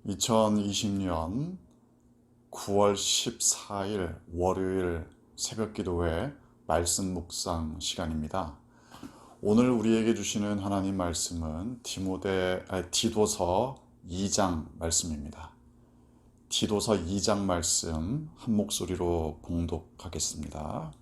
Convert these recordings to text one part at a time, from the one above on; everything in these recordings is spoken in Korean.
2020년 9월 14일 월요일 새벽 기도회 말씀 묵상 시간입니다. 오늘 우리에게 주시는 하나님 말씀은 디도서 2장 말씀입니다. 디도서 2장 말씀 한 목소리로 봉독하겠습니다.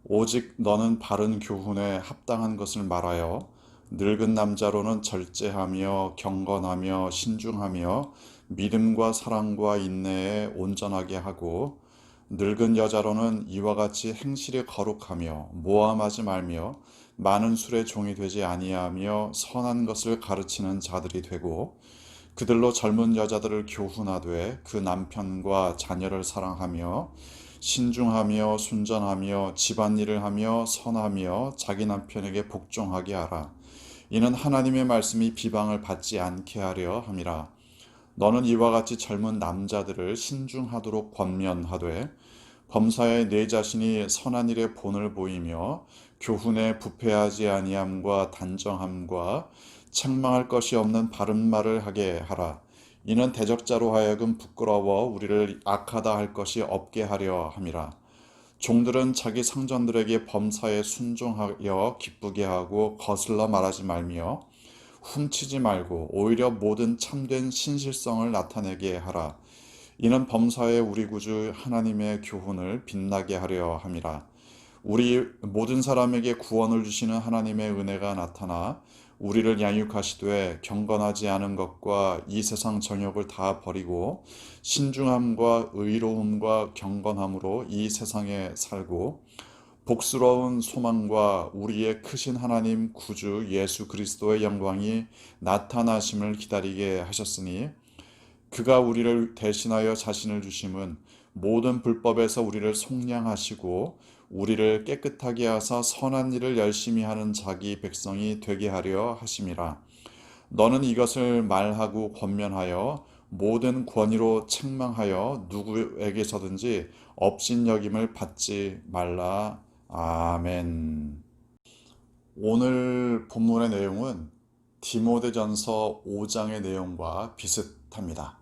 오직 너는 바른 교훈에 합당한 것을 말하여 늙은 남자로는 절제하며 경건하며 신중하며 믿음과 사랑과 인내에 온전하게 하고 늙은 여자로는 이와 같이 행실이 거룩하며 모함하지 말며 많은 술의 종이 되지 아니하며 선한 것을 가르치는 자들이 되고 그들로 젊은 여자들을 교훈하되 그 남편과 자녀를 사랑하며 신중하며 순전하며 집안일을 하며 선하며 자기 남편에게 복종하게 하라. 이는 하나님의 말씀이 비방을 받지 않게 하려 함이라. 너는 이와 같이 젊은 남자들을 신중하도록 권면하되 범사에 내 자신이 선한 일에 본을 보이며 교훈에 부패하지 아니함과 단정함과 책망할 것이 없는 바른 말을 하게 하라. 이는 대적자로 하여금 부끄러워 우리를 악하다 할 것이 없게 하려 함이라. 종들은 자기 상전들에게 범사에 순종하여 기쁘게 하고 거슬러 말하지 말며 훔치지 말고 오히려 모든 참된 신실성을 나타내게 하라. 이는 범사에 우리 구주 하나님의 교훈을 빛나게 하려 함이라. 우리 모든 사람에게 구원을 주시는 하나님의 은혜가 나타나 우리를 양육하시되 경건하지 않은 것과 이 세상 정욕을 다 버리고 신중함과 의로움과 경건함으로 이 세상에 살고 복스러운 소망과 우리의 크신 하나님 구주 예수 그리스도의 영광이 나타나심을 기다리게 하셨으니 그가 우리를 대신하여 자신을 주심은 모든 불법에서 우리를 속량하시고 우리를 깨끗하게 하사 선한 일을 열심히 하는 자기 백성이 되게 하려 하심이라. 너는 이것을 말하고 권면하여 모든 권위로 책망하여 누구에게서든지 업신여김을 받지 말라. 아멘. 오늘 본문의 내용은 디모데전서 5장의 내용과 비슷합니다.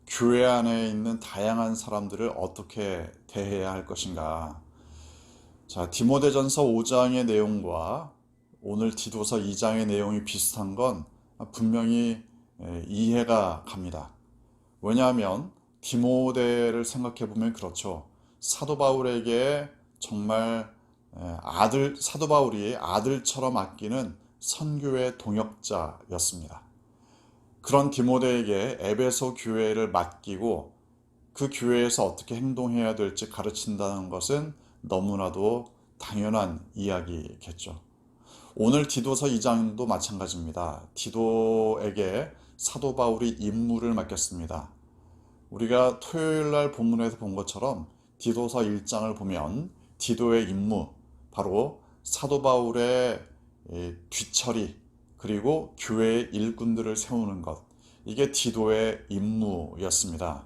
교회 안에 있는 다양한 사람들을 어떻게 대해야 할 것인가. 자, 디모데전서 5장의 내용과 오늘 디도서 2장의 내용이 비슷한 건 분명히 이해가 갑니다. 왜냐하면 디모데를 생각해 보면 그렇죠. 사도 바울에게 정말 사도 바울이 아들처럼 아끼는 선교의 동역자였습니다. 그런 디모데에게 에베소 교회를 맡기고 그 교회에서 어떻게 행동해야 될지 가르친다는 것은 너무나도 당연한 이야기겠죠. 오늘 디도서 2장도 마찬가지입니다. 디도에게 사도 바울이 임무를 맡겼습니다. 우리가 토요일 날 본문에서 본 것처럼 디도서 1장을 보면 디도의 임무, 바로 사도 바울의 뒤처리, 그리고 교회의 일꾼들을 세우는 것, 이게 디도의 임무였습니다.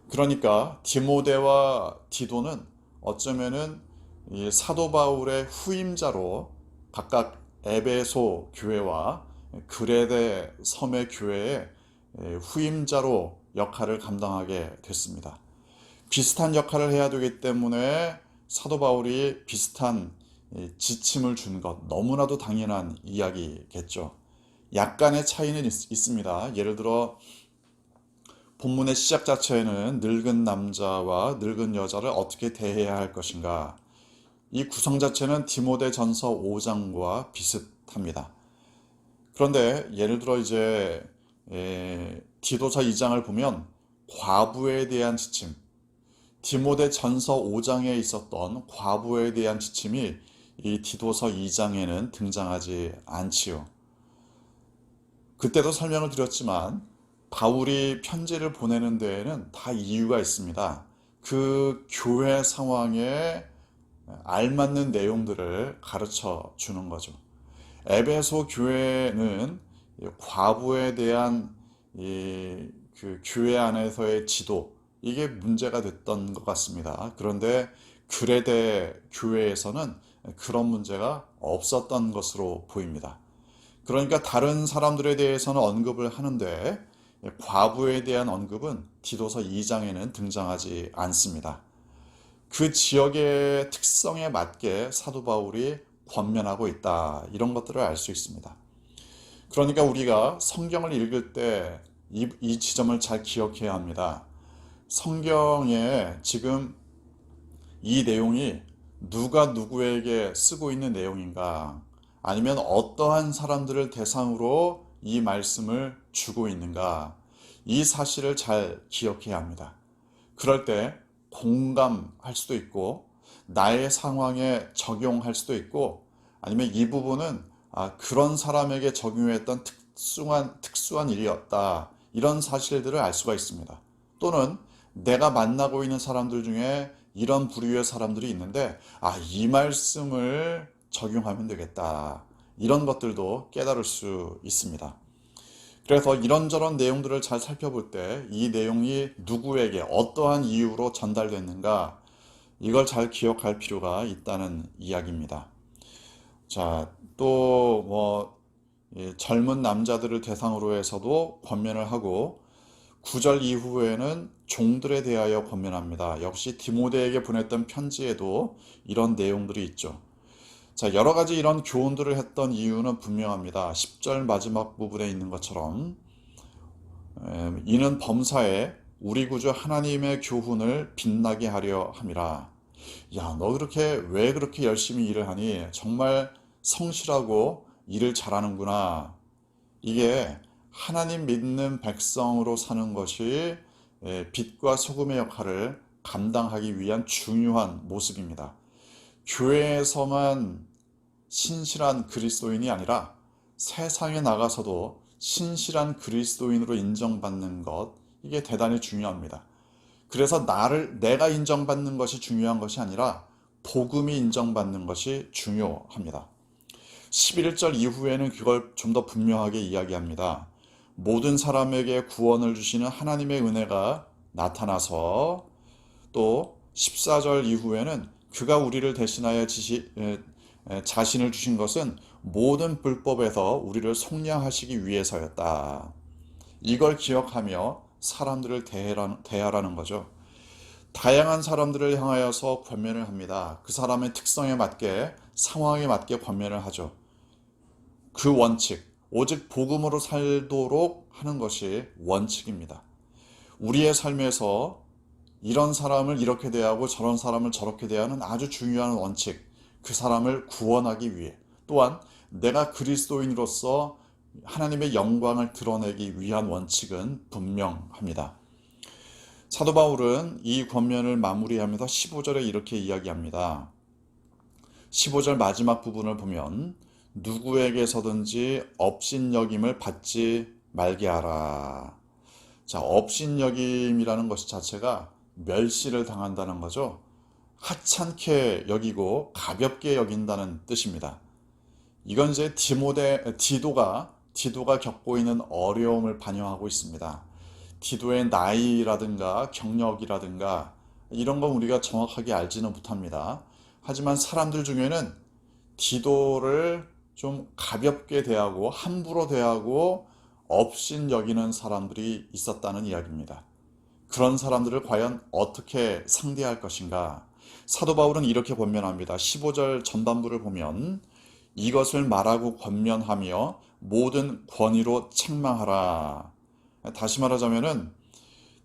그러니까 디모데와 디도는 어쩌면은 이 사도 바울의 후임자로 각각 에베소 교회와 그레데 섬의 교회의 후임자로 역할을 감당하게 됐습니다. 비슷한 역할을 해야 되기 때문에 사도 바울이 비슷한 지침을 준 것, 너무나도 당연한 이야기겠죠. 약간의 차이는 있습니다. 예를 들어 본문의 시작 자체에는 늙은 남자와 늙은 여자를 어떻게 대해야 할 것인가, 이 구성 자체는 디모데 전서 5장과 비슷합니다. 그런데 예를 들어 이제 디도서 2장을 보면 과부에 대한 지침, 디모데 전서 5장에 있었던 과부에 대한 지침이 이 디도서 2장에는 등장하지 않지요. 그때도 설명을 드렸지만 바울이 편지를 보내는 데에는 다 이유가 있습니다. 그 교회 상황에 알맞는 내용들을 가르쳐 주는 거죠. 에베소 교회는 과부에 대한 그 교회 안에서의 지도, 이게 문제가 됐던 것 같습니다. 그런데 그레데 교회에서는 그런 문제가 없었던 것으로 보입니다. 그러니까 다른 사람들에 대해서는 언급을 하는데 과부에 대한 언급은 디도서 2장에는 등장하지 않습니다. 그 지역의 특성에 맞게 사도 바울이 권면하고 있다. 이런 것들을 알 수 있습니다. 그러니까 우리가 성경을 읽을 때 이 지점을 잘 기억해야 합니다. 성경에 지금 이 내용이 누가 누구에게 쓰고 있는 내용인가, 아니면 어떠한 사람들을 대상으로 이 말씀을 주고 있는가, 이 사실을 잘 기억해야 합니다. 그럴 때 공감할 수도 있고, 나의 상황에 적용할 수도 있고, 아니면 이 부분은 그런 사람에게 적용했던 특수한 일이었다. 이런 사실들을 알 수가 있습니다. 또는 내가 만나고 있는 사람들 중에 이런 부류의 사람들이 있는데, 이 말씀을 적용하면 되겠다. 이런 것들도 깨달을 수 있습니다. 그래서 이런저런 내용들을 잘 살펴볼 때 이 내용이 누구에게 어떠한 이유로 전달됐는가, 이걸 잘 기억할 필요가 있다는 이야기입니다. 자, 또 젊은 남자들을 대상으로 해서도 권면을 하고 9절 이후에는 종들에 대하여 권면합니다. 역시 디모데에게 보냈던 편지에도 이런 내용들이 있죠. 자, 여러 가지 이런 교훈들을 했던 이유는 분명합니다. 10절 마지막 부분에 있는 것처럼 이는 범사에 우리 구주 하나님의 교훈을 빛나게 하려 함이라. 야, 너 왜 그렇게 열심히 일을 하니? 정말 성실하고 일을 잘하는구나. 이게 하나님 믿는 백성으로 사는 것이 빛과 소금의 역할을 감당하기 위한 중요한 모습입니다. 교회에서만 신실한 그리스도인이 아니라 세상에 나가서도 신실한 그리스도인으로 인정받는 것, 이게 대단히 중요합니다. 그래서 내가 인정받는 것이 중요한 것이 아니라 복음이 인정받는 것이 중요합니다. 11절 이후에는 그걸 좀 더 분명하게 이야기합니다. 모든 사람에게 구원을 주시는 하나님의 은혜가 나타나서, 또 14절 이후에는 그가 우리를 대신하여 자신을 주신 것은 모든 불법에서 우리를 속량하시기 위해서였다. 이걸 기억하며 사람들을 대하라는 거죠. 다양한 사람들을 향하여서 권면을 합니다. 그 사람의 특성에 맞게, 상황에 맞게 권면을 하죠. 그 원칙, 오직 복음으로 살도록 하는 것이 원칙입니다. 우리의 삶에서 이런 사람을 이렇게 대하고 저런 사람을 저렇게 대하는 아주 중요한 원칙, 그 사람을 구원하기 위해, 또한 내가 그리스도인으로서 하나님의 영광을 드러내기 위한 원칙은 분명합니다. 사도 바울은 이 권면을 마무리하면서 15절에 이렇게 이야기합니다. 15절 마지막 부분을 보면 누구에게서든지 업신여김을 받지 말게 하라. 자, 업신여김이라는 것 자체가 멸시를 당한다는 거죠. 하찮게 여기고 가볍게 여긴다는 뜻입니다. 이건 이제 디도가 겪고 있는 어려움을 반영하고 있습니다. 디도의 나이라든가 경력이라든가 이런 건 우리가 정확하게 알지는 못합니다. 하지만 사람들 중에는 디도를 좀 가볍게 대하고 함부로 대하고 업신 여기는 사람들이 있었다는 이야기입니다. 그런 사람들을 과연 어떻게 상대할 것인가? 사도 바울은 이렇게 권면합니다. 15절 전반부를 보면 이것을 말하고 권면하며 모든 권위로 책망하라. 다시 말하자면은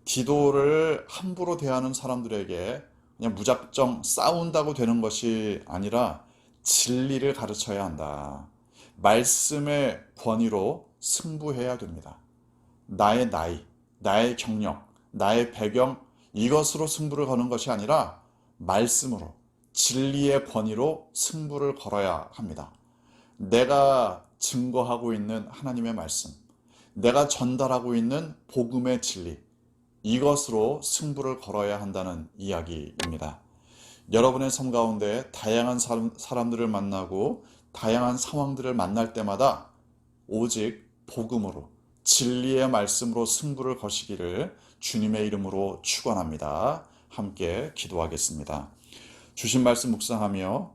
디도를 함부로 대하는 사람들에게 그냥 무작정 싸운다고 되는 것이 아니라 진리를 가르쳐야 한다. 말씀의 권위로 승부해야 됩니다. 나의 나이, 나의 경력, 나의 배경, 이것으로 승부를 거는 것이 아니라 말씀으로, 진리의 권위로 승부를 걸어야 합니다. 내가 증거하고 있는 하나님의 말씀, 내가 전달하고 있는 복음의 진리, 이것으로 승부를 걸어야 한다는 이야기입니다. 여러분의 삶 가운데 다양한 사람들을 만나고 다양한 상황들을 만날 때마다 오직 복음으로, 진리의 말씀으로 승부를 거시기를 주님의 이름으로 축원합니다. 함께 기도하겠습니다. 주신 말씀 묵상하며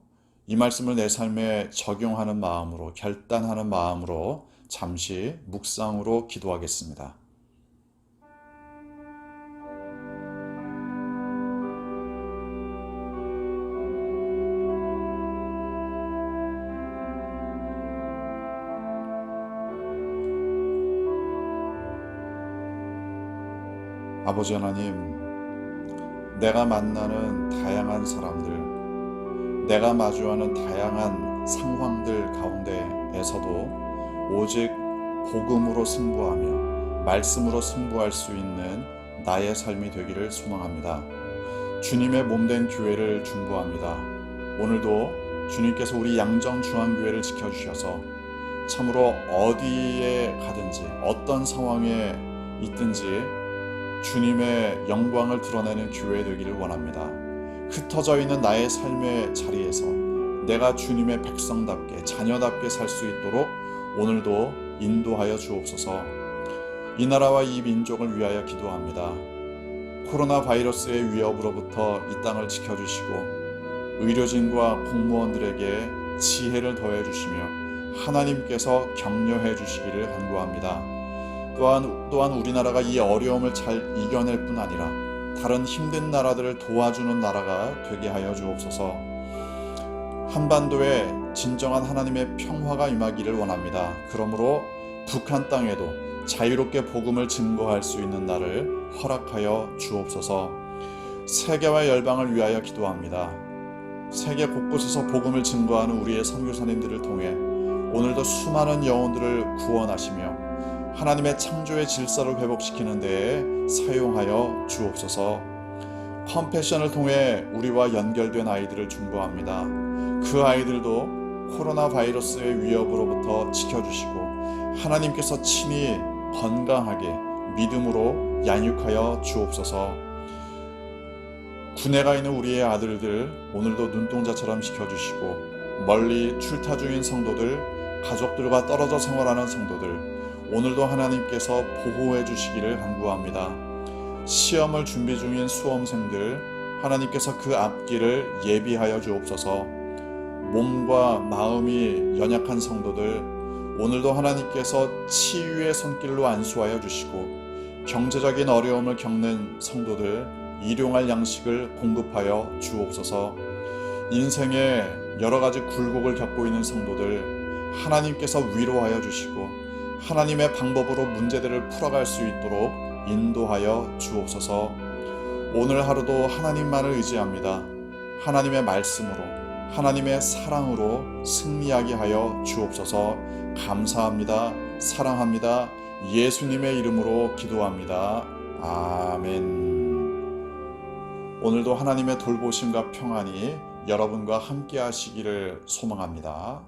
이 말씀을 내 삶에 적용하는 마음으로, 결단하는 마음으로 잠시 묵상으로 기도하겠습니다. 아버지 하나님, 내가 만나는 다양한 사람들, 내가 마주하는 다양한 상황들 가운데에서도 오직 복음으로 승부하며 말씀으로 승부할 수 있는 나의 삶이 되기를 소망합니다. 주님의 몸된 교회를 중보합니다. 오늘도 주님께서 우리 양정중앙교회를 지켜주셔서 참으로 어디에 가든지 어떤 상황에 있든지 주님의 영광을 드러내는 교회 되기를 원합니다. 흩어져 있는 나의 삶의 자리에서 내가 주님의 백성답게 자녀답게 살 수 있도록 오늘도 인도하여 주옵소서. 이 나라와 이 민족을 위하여 기도합니다. 코로나 바이러스의 위협으로부터 이 땅을 지켜주시고 의료진과 공무원들에게 지혜를 더해 주시며 하나님께서 격려해 주시기를 간구합니다. 또한 우리나라가 이 어려움을 잘 이겨낼 뿐 아니라 다른 힘든 나라들을 도와주는 나라가 되게 하여 주옵소서. 한반도에 진정한 하나님의 평화가 임하기를 원합니다. 그러므로 북한 땅에도 자유롭게 복음을 증거할 수 있는 날을 허락하여 주옵소서. 세계와 열방을 위하여 기도합니다. 세계 곳곳에서 복음을 증거하는 우리의 선교사님들을 통해 오늘도 수많은 영혼들을 구원하시며 하나님의 창조의 질서를 회복시키는 데에 사용하여 주옵소서. 컴패션을 통해 우리와 연결된 아이들을 중보합니다. 그 아이들도 코로나 바이러스의 위협으로부터 지켜주시고 하나님께서 친히 건강하게 믿음으로 양육하여 주옵소서. 군에 가 있는 우리의 아들들 오늘도 눈동자처럼 지켜주시고 멀리 출타 중인 성도들, 가족들과 떨어져 생활하는 성도들 오늘도 하나님께서 보호해 주시기를 간구합니다. 시험을 준비 중인 수험생들 하나님께서 그 앞길을 예비하여 주옵소서. 몸과 마음이 연약한 성도들 오늘도 하나님께서 치유의 손길로 안수하여 주시고 경제적인 어려움을 겪는 성도들 일용할 양식을 공급하여 주옵소서. 인생에 여러 가지 굴곡을 겪고 있는 성도들 하나님께서 위로하여 주시고 하나님의 방법으로 문제들을 풀어갈 수 있도록 인도하여 주옵소서. 오늘 하루도 하나님만을 의지합니다. 하나님의 말씀으로 하나님의 사랑으로 승리하게 하여 주옵소서. 감사합니다. 사랑합니다. 예수님의 이름으로 기도합니다. 아멘. 오늘도 하나님의 돌보심과 평안이 여러분과 함께 하시기를 소망합니다.